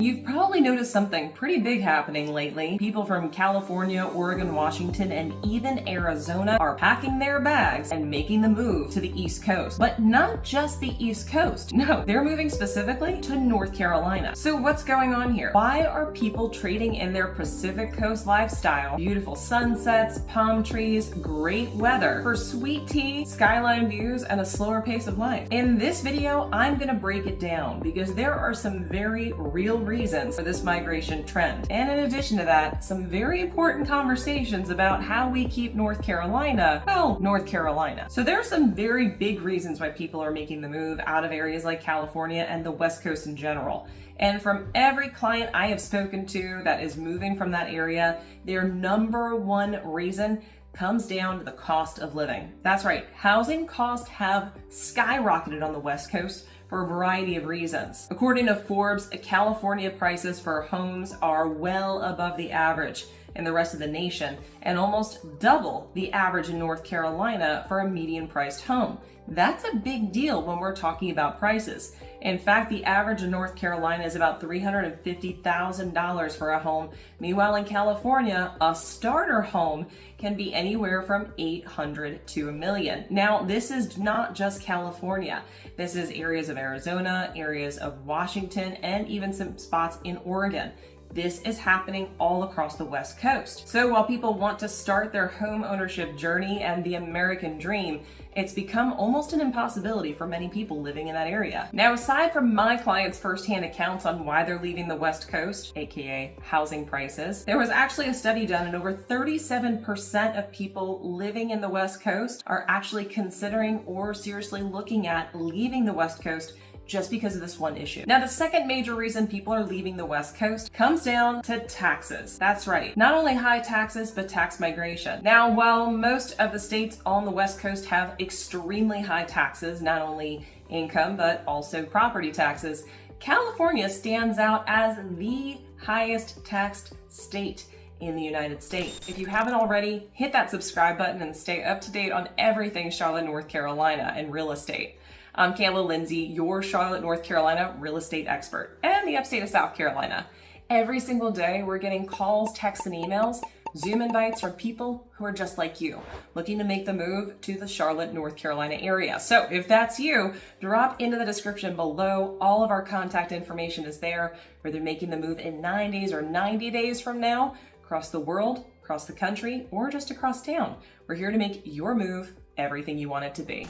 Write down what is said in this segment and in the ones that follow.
You've probably noticed something pretty big happening lately. People from California, Oregon, Washington, and even Arizona are packing their bags and making the move to the East Coast. But not just the East Coast. No, they're moving specifically to North Carolina. So what's going on here? Why are people trading in their Pacific Coast lifestyle, beautiful sunsets, palm trees, great weather, for sweet tea, skyline views, and a slower pace of life? In this video, I'm gonna break it down because there are some very real reasons for this migration trend. And in addition to that, some very important conversations about how we keep North Carolina, well, North Carolina. So there are some very big reasons why people are making the move out of areas like California and the West Coast in general. And from every client I have spoken to that is moving from that area, their number one reason comes down to the cost of living. That's right, housing costs have skyrocketed on the West Coast for a variety of reasons. According to Forbes, California prices for homes are well above the average in the rest of the nation and almost double the average in North Carolina for a median priced home. That's a big deal when we're talking about prices. In fact, the average in North Carolina is about $350,000 for a home. Meanwhile, in California, a starter home can be anywhere from $800,000 to $1 million. Now, this is not just California. This is areas of Arizona, areas of Washington, and even some spots in Oregon. This is happening all across the West Coast. So while people want to start their home ownership journey and the American dream, it's become almost an impossibility for many people living in that area. Now, aside from my clients' firsthand accounts on why they're leaving the West Coast, aka housing prices, there was actually a study done and over 37% of people living in the West Coast are actually considering or seriously looking at leaving the West Coast just because of this one issue. Now, the second major reason people are leaving the West Coast comes down to taxes. That's right, not only high taxes, but tax migration. Now, while most of the states on the West Coast have extremely high taxes, not only income, but also property taxes, California stands out as the highest taxed state in the United States. If you haven't already, hit that subscribe button and stay up to date on everything Charlotte, North Carolina and real estate. I'm Kayla Lindsay, your Charlotte, North Carolina real estate expert, and the upstate of South Carolina. Every single day, we're getting calls, texts, and emails, Zoom invites from people who are just like you, looking to make the move to the Charlotte, North Carolina area. So if that's you, drop into the description below. All of our contact information is there, whether making the move in 9 days or 90 days from now, across the world, across the country, or just across town. We're here to make your move everything you want it to be.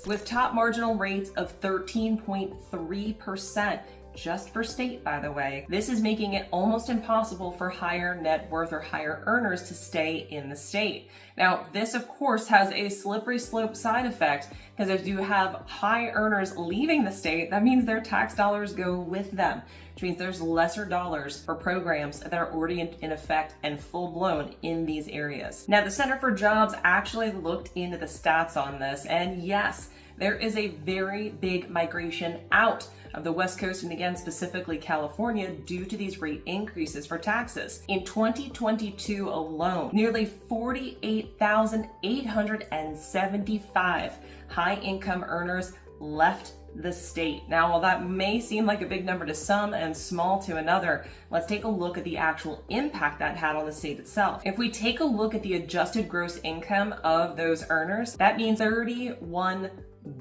With top marginal rates of 13.3%, just for state, by the way, this is making it almost impossible for higher net worth or higher earners to stay in the state. Now, this of course has a slippery slope side effect, because if you have high earners leaving the state, that means their tax dollars go with them, which means there's lesser dollars for programs that are already in effect and full blown in these areas. Now, the Center for Jobs actually looked into the stats on this, and yes, there is a very big migration out of the West Coast, and again, specifically California, due to these rate increases for taxes. In 2022 alone, nearly 48,875 high-income earners left the state. Now, while that may seem like a big number to some and small to another, let's take a look at the actual impact that had on the state itself. If we take a look at the adjusted gross income of those earners, that means $31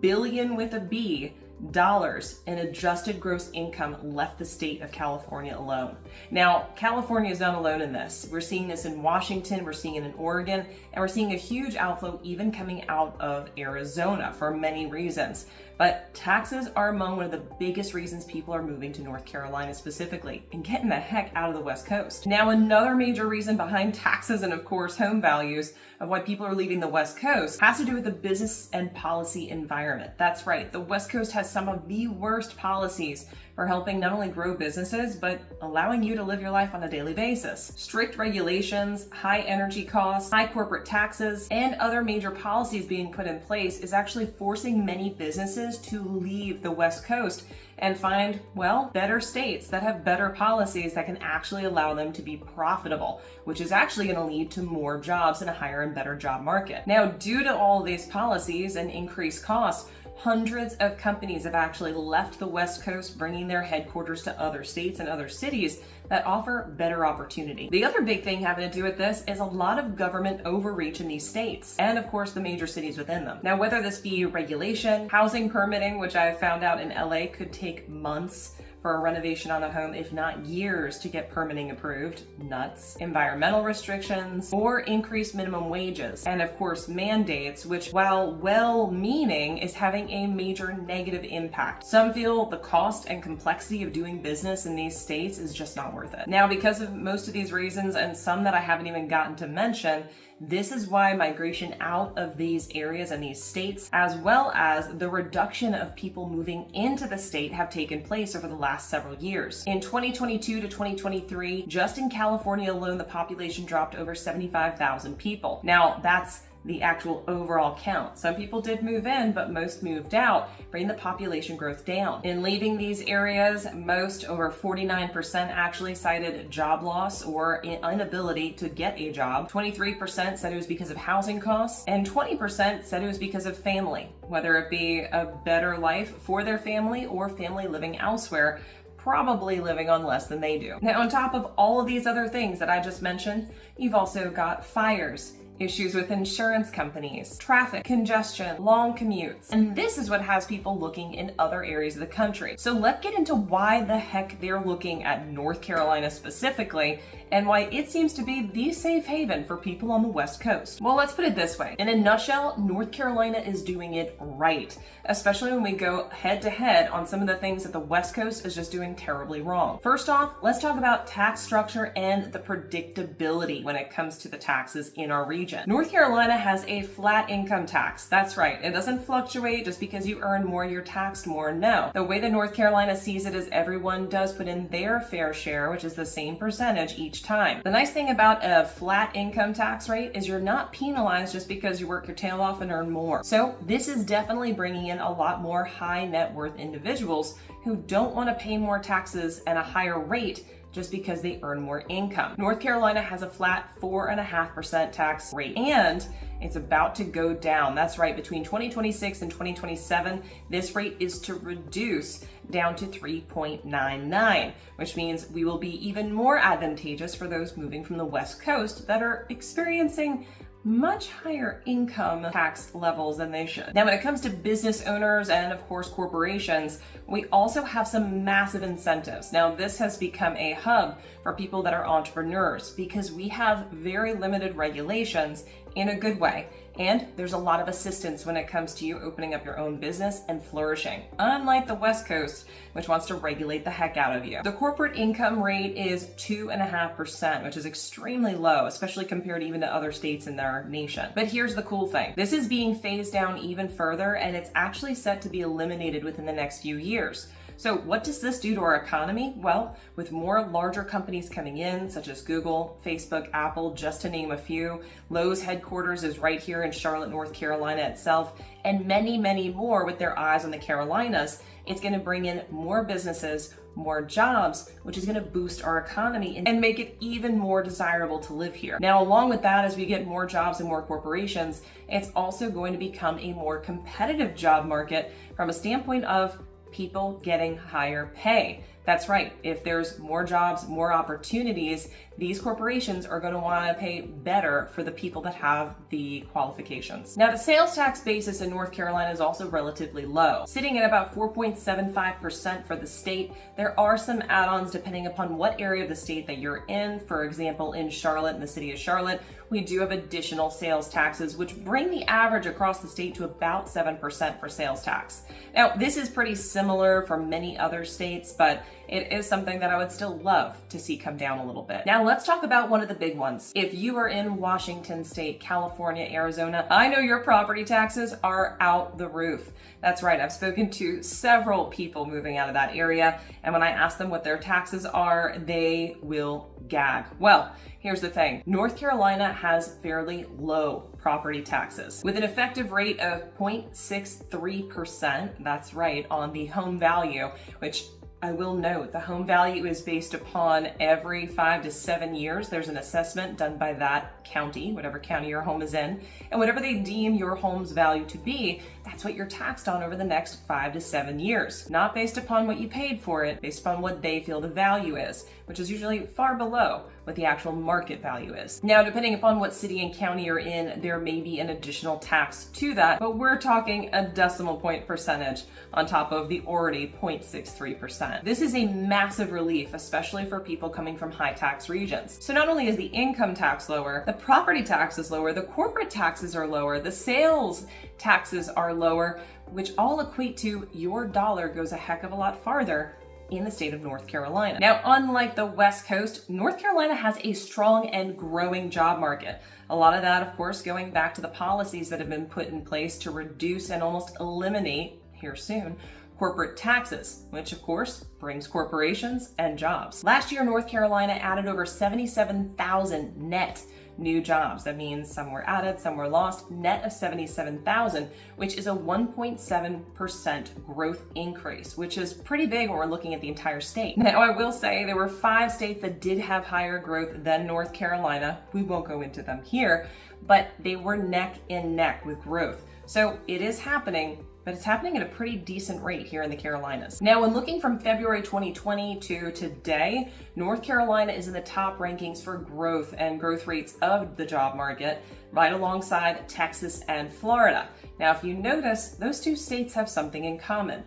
billion with a B dollars in adjusted gross income left the state of California alone. Now, California is not alone in this. We're seeing this in Washington, we're seeing it in Oregon, and we're seeing a huge outflow even coming out of Arizona for many reasons. But taxes are among one of the biggest reasons people are moving to North Carolina specifically and getting the heck out of the West Coast. Now, another major reason behind taxes and of course home values of why people are leaving the West Coast has to do with the business and policy environment. That's right, the West Coast has some of the worst policies for helping not only grow businesses, but allowing you to live your life on a daily basis. Strict regulations, high energy costs, high corporate taxes, and other major policies being put in place is actually forcing many businesses to leave the West Coast and find, well, better states that have better policies that can actually allow them to be profitable, which is actually going to lead to more jobs and a higher and better job market. Now, due to all these policies and increased costs, Hundreds of companies have actually left the West Coast, bringing their headquarters to other states and other cities that offer better opportunity. The other big thing having to do with this is a lot of government overreach in these states, and of course the major cities within them. Now, whether this be regulation, housing permitting, which I've found out in LA could take months for a renovation on a home, if not years, to get permitting approved, nuts, environmental restrictions, or increased minimum wages, and of course mandates, which while well-meaning is having a major negative impact. Some feel the cost and complexity of doing business in these states is just not worth it. Now, because of most of these reasons, and some that I haven't even gotten to mention, this is why migration out of these areas and these states, as well as the reduction of people moving into the state, have taken place over the last several years. In 2022 to 2023, just in California alone, the population dropped over 75,000 people. Now, that's the actual overall count. Some people did move in, but most moved out, bringing the population growth down. In leaving these areas, most, over 49%, actually cited job loss or inability to get a job. 23% said it was because of housing costs, and 20% said it was because of family, whether it be a better life for their family or family living elsewhere, probably living on less than they do. Now, on top of all of these other things that I just mentioned, you've also got fires, issues with insurance companies, traffic, congestion, long commutes. And this is what has people looking in other areas of the country. So let's get into why the heck they're looking at North Carolina specifically, and why it seems to be the safe haven for people on the West Coast. Well, let's put it this way. In a nutshell, North Carolina is doing it right, especially when we go head to head on some of the things that the West Coast is just doing terribly wrong. First off, let's talk about tax structure and the predictability when it comes to the taxes in our region. North Carolina has a flat income tax. That's right. It doesn't fluctuate just because you earn more, you're taxed more. No. The way that North Carolina sees it is everyone does put in their fair share, which is the same percentage each time. The nice thing about a flat income tax rate is you're not penalized just because you work your tail off and earn more. So this is definitely bringing in a lot more high net worth individuals who don't want to pay more taxes at a higher rate just because they earn more income. North Carolina has a flat 4.5% tax rate, and it's about to go down. That's right, between 2026 and 2027, this rate is to reduce down to 3.99, which means we will be even more advantageous for those moving from the West Coast that are experiencing much higher income tax levels than they should. Now, when it comes to business owners and of course corporations, we also have some massive incentives. Now, this has become a hub for people that are entrepreneurs because we have very limited regulations in a good way. And there's a lot of assistance when it comes to you opening up your own business and flourishing, unlike the West Coast, which wants to regulate the heck out of you. The corporate income rate is 2.5%, which is extremely low, especially compared even to other states in our nation. But here's the cool thing. This is being phased down even further, and it's actually set to be eliminated within the next few years. So what does this do to our economy? Well, with more larger companies coming in, such as Google, Facebook, Apple, just to name a few, Lowe's headquarters is right here in Charlotte, North Carolina itself, and many, many more with their eyes on the Carolinas, it's going to bring in more businesses, more jobs, which is going to boost our economy and make it even more desirable to live here. Now, along with that, as we get more jobs and more corporations, it's also going to become a more competitive job market from a standpoint of people getting higher pay. That's right. If there's more jobs, more opportunities, these corporations are going to want to pay better for the people that have the qualifications. Now, the sales tax basis in North Carolina is also relatively low, sitting at about 4.75% for the state. There are some add-ons depending upon what area of the state that you're in. For example, in Charlotte, in the city of Charlotte, we do have additional sales taxes, which bring the average across the state to about 7% for sales tax. Now, this is pretty similar for many other states, but it is something that I would still love to see come down a little bit. Now, let's talk about one of the big ones. If you are in Washington State, California, Arizona, I know your property taxes are out the roof. That's right. I've spoken to several people moving out of that area, and when I ask them what their taxes are, they will gag. Well, here's the thing. North Carolina has fairly low property taxes with an effective rate of 0.63%. That's right, on the home value, which I will note the home value is based upon every 5 to 7 years. There's an assessment done by that county, whatever county your home is in, and whatever they deem your home's value to be, that's what you're taxed on over the next 5 to 7 years. Not based upon what you paid for it, based upon what they feel the value is, which is usually far below what the actual market value is. Now, depending upon what city and county you're in, there may be an additional tax to that, but we're talking a decimal point percentage on top of the already 0.63%. This is a massive relief, especially for people coming from high tax regions. So not only is the income tax lower, the property tax is lower, the corporate taxes are lower, the sales taxes are lower, which all equate to your dollar goes a heck of a lot farther in the state of North Carolina. Now, unlike the West Coast, North Carolina has a strong and growing job market. A lot of that, of course, going back to the policies that have been put in place to reduce and almost eliminate, here soon, corporate taxes, which of course brings corporations and jobs. Last year, North Carolina added over 77,000 net new jobs. That means some were added, some were lost, net of 77,000, which is a 1.7% growth increase, which is pretty big when we're looking at the entire state. Now, I will say there were 5 states that did have higher growth than North Carolina. We won't go into them here, but they were neck and neck with growth. So it is happening, but it's happening at a pretty decent rate here in the Carolinas. Now, when looking from February 2020 to today, North Carolina is in the top rankings for growth and growth rates of the job market, right alongside Texas and Florida. Now, if you notice, those 2 states have something in common: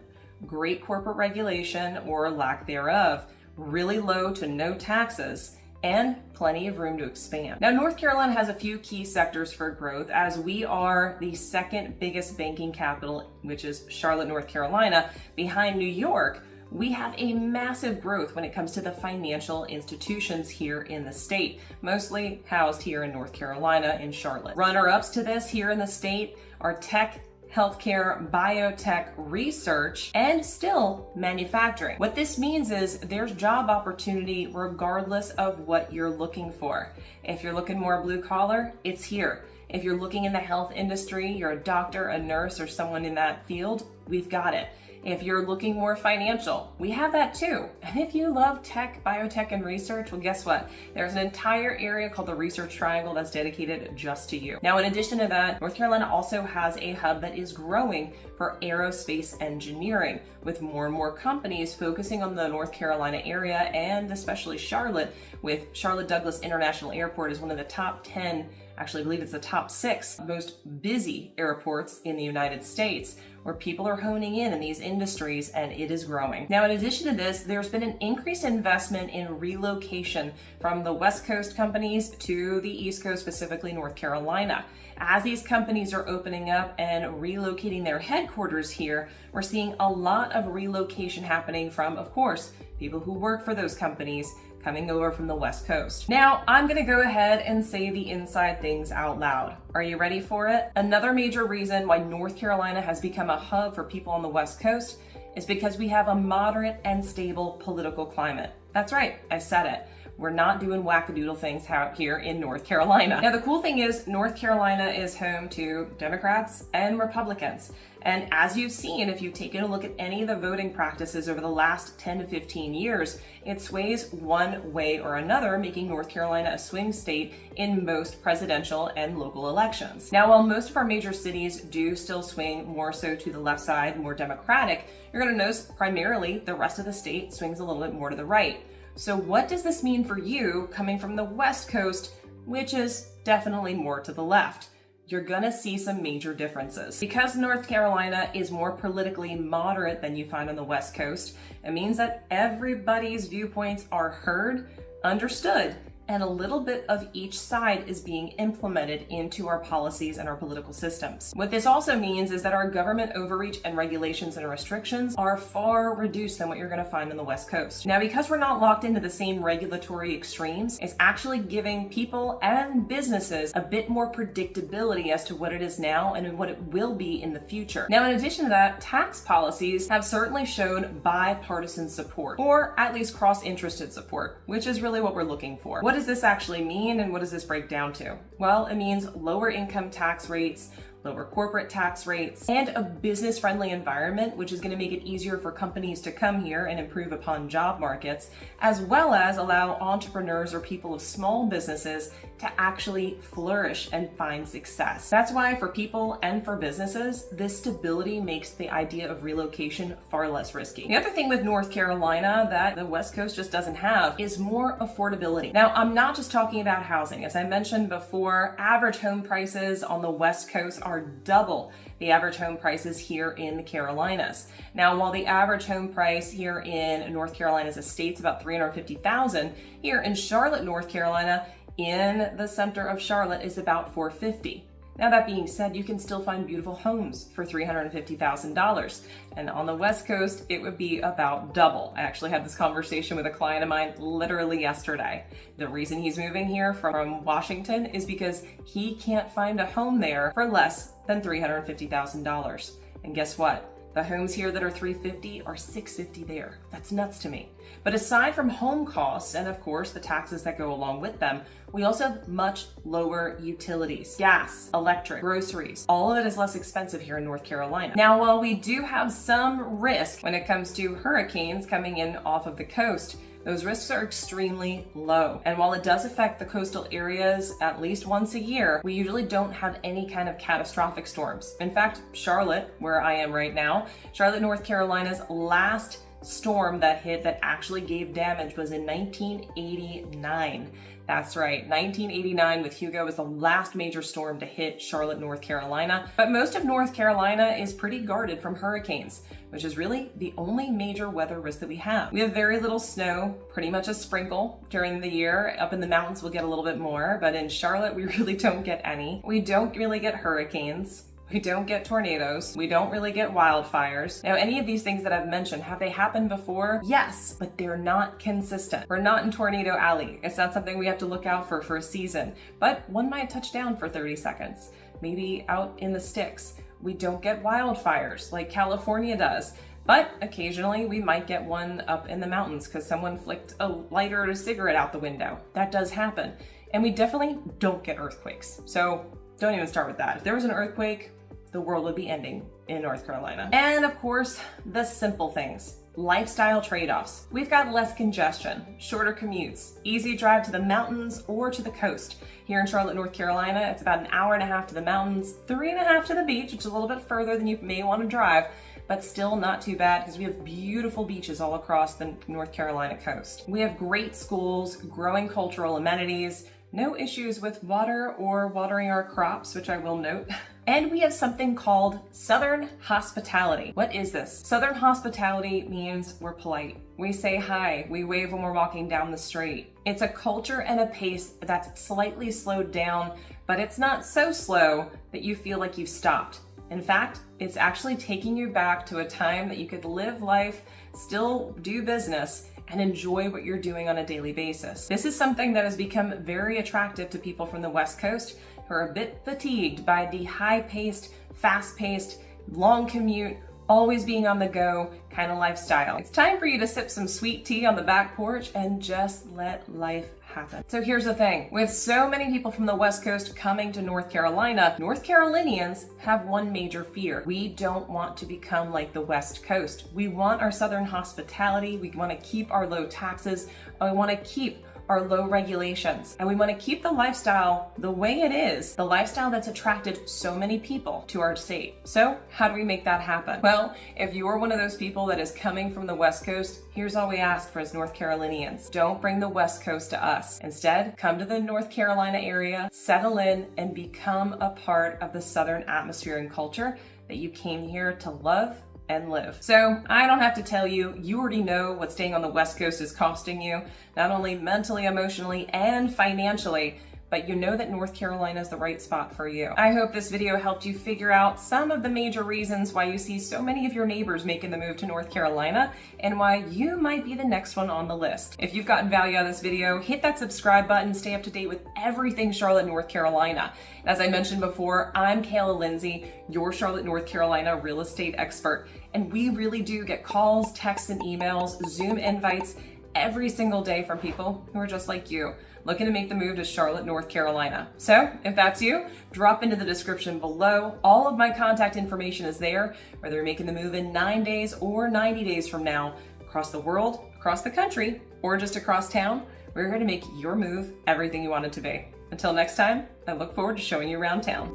great corporate regulation or lack thereof, really low to no taxes, and plenty of room to expand. Now, North Carolina has a few key sectors for growth, as we are the second biggest banking capital, which is Charlotte, North Carolina, behind New York. We have a massive growth when it comes to the financial institutions here in the state, mostly housed here in North Carolina in Charlotte. Runner-ups to this here in the state are tech, healthcare, biotech, research, and still manufacturing. What this means is there's job opportunity regardless of what you're looking for. If you're looking more blue collar, it's here. If you're looking in the health industry, you're a doctor, a nurse, or someone in that field, we've got it. If you're looking more financial, we have that too. And if you love tech, biotech, and research, well, guess what? There's an entire area called the Research Triangle that's dedicated just to you. Now, in addition to that, North Carolina also has a hub that is growing for aerospace engineering, with more and more companies focusing on the North Carolina area, and especially Charlotte, with Charlotte Douglas International Airport is one of the top 10, actually I believe it's the top 6 most busy airports in the United States, where people are honing in these industries, and it is growing. Now, in addition to this, there's been an increased investment in relocation from the West Coast companies to the East Coast, specifically North Carolina. As these companies are opening up and relocating their headquarters here, we're seeing a lot of relocation happening from, of course, people who work for those companies coming over from the West Coast. Now, I'm gonna go ahead and say the inside things out loud. Are you ready for it? Another major reason why North Carolina has become a hub for people on the West Coast is because we have a moderate and stable political climate. That's right, I said it. We're not doing wackadoodle things out here in North Carolina. Now, the cool thing is North Carolina is home to Democrats and Republicans. And as you've seen, if you've taken a look at any of the voting practices over the last 10 to 15 years, it sways one way or another, making North Carolina a swing state in most presidential and local elections. Now, while most of our major cities do still swing more so to the left side, more Democratic, you're gonna notice primarily the rest of the state swings a little bit more to the right. So what does this mean for you coming from the West Coast, which is definitely more to the left? You're gonna see some major differences. Because North Carolina is more politically moderate than you find on the West Coast, it means that everybody's viewpoints are heard, understood, and a little bit of each side is being implemented into our policies and our political systems. What this also means is that our government overreach and regulations and restrictions are far reduced than what you're going to find on the West Coast. Now, because we're not locked into the same regulatory extremes, it's actually giving people and businesses a bit more predictability as to what it is now and what it will be in the future. Now, in addition to that, tax policies have certainly shown bipartisan support, or at least cross-interested support, which is really what we're looking for. What does this actually mean, and what does this break down to? Well, it means lower income tax rates, lower corporate tax rates, and a business-friendly environment, which is going to make it easier for companies to come here and improve upon job markets, as well as allow entrepreneurs or people of small businesses to actually flourish and find success. That's why for people and for businesses, this stability makes the idea of relocation far less risky. The other thing with North Carolina that the West Coast just doesn't have is more affordability. Now, I'm not just talking about housing. As I mentioned before, average home prices on the West Coast are double the average home prices here in the Carolinas. Now, while the average home price here in North Carolina's estate's about $350,000, here in Charlotte, North Carolina, in the center of Charlotte, is about $450,000. Now, that being said, you can still find beautiful homes for $350,000. And on the West Coast, it would be about double. I actually had this conversation with a client of mine literally yesterday. The reason he's moving here from Washington is because he can't find a home there for less than $350,000. And guess what? The homes here that are $350,000 are $650,000 there. That's nuts to me. But aside from home costs and of course the taxes that go along with them, we also have much lower utilities, gas, electric, groceries. All of it is less expensive here in North Carolina. Now, while we do have some risk when it comes to hurricanes coming in off of the coast, those risks are extremely low. And while it does affect the coastal areas at least once a year, we usually don't have any kind of catastrophic storms. In fact, Charlotte, where I am right now, Charlotte, North Carolina's last storm that hit that actually gave damage was in 1989. That's right, 1989 with Hugo was the last major storm to hit Charlotte, North Carolina. But most of North Carolina is pretty guarded from hurricanes, which is really the only major weather risk that we have. We have very little snow, pretty much a sprinkle during the year. Up in the mountains, we'll get a little bit more, but in Charlotte, we really don't get any. We don't really get hurricanes. We don't get tornadoes. We don't really get wildfires. Now, any of these things that I've mentioned, have they happened before? Yes, but they're not consistent. We're not in Tornado Alley. It's not something we have to look out for a season, but one might touch down for 30 seconds, maybe out in the sticks. We don't get wildfires like California does, but occasionally we might get one up in the mountains because someone flicked a lighter or a cigarette out the window. That does happen. And we definitely don't get earthquakes. So don't even start with that. If there was an earthquake, the world would be ending in North Carolina. And of course, the simple things. Lifestyle trade-offs. We've got less congestion, shorter commutes, easy drive to the mountains or to the coast. Here in Charlotte, North Carolina, it's about an hour and a half to the mountains, 3.5 to the beach, which is a little bit further than you may want to drive, but still not too bad because we have beautiful beaches all across the North Carolina coast. We have great schools, growing cultural amenities, no issues with water or watering our crops, which I will note. And we have something called Southern hospitality. What is this? Southern hospitality means we're polite. We say hi, we wave when we're walking down the street. It's a culture and a pace that's slightly slowed down, but it's not so slow that you feel like you've stopped. In fact, it's actually taking you back to a time that you could live life, still do business, and enjoy what you're doing on a daily basis. This is something that has become very attractive to people from the West Coast who are a bit fatigued by the high-paced, fast-paced, long commute, always being on the go kind of lifestyle. It's time for you to sip some sweet tea on the back porch and just let life happen. So here's the thing. With so many people from the West Coast coming to North Carolina, North Carolinians have one major fear. We don't want to become like the West Coast. We want our Southern hospitality. We want to keep our low taxes. We want to keep our low regulations. And we want to keep the lifestyle the way it is, the lifestyle that's attracted so many people to our state. So how do we make that happen? Well, if you are one of those people that is coming from the West Coast, here's all we ask for as North Carolinians. Don't bring the West Coast to us. Instead, come to the North Carolina area, settle in, and become a part of the Southern atmosphere and culture that you came here to love and live. So I don't have to tell you, you already know what staying on the West Coast is costing you, not only mentally, emotionally, and financially, but you know that North Carolina is the right spot for you. I hope this video helped you figure out some of the major reasons why you see so many of your neighbors making the move to North Carolina and why you might be the next one on the list. If you've gotten value out of this video, hit that subscribe button, stay up to date with everything Charlotte, North Carolina. As I mentioned before, I'm 𝗖𝗀 𝗀𝘁, your Charlotte, North Carolina real estate expert, and we really do get calls, texts, and emails, Zoom invites every single day from people who are just like you, looking to make the move to Charlotte, North Carolina. So if that's you, drop into the description below. All of my contact information is there, whether you're making the move in 9 days or 90 days from now, across the world, across the country, or just across town. We're here to make your move everything you want it to be. Until next time, I look forward to showing you around town.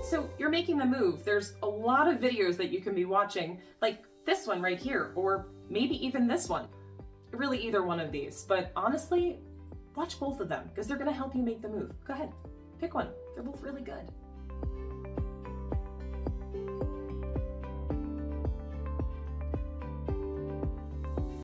So you're making the move. There's a lot of videos that you can be watching, like this one right here, or maybe even this one. Really either one of these, but honestly, watch both of them because they're gonna help you make the move. Go ahead, pick one. They're both really good.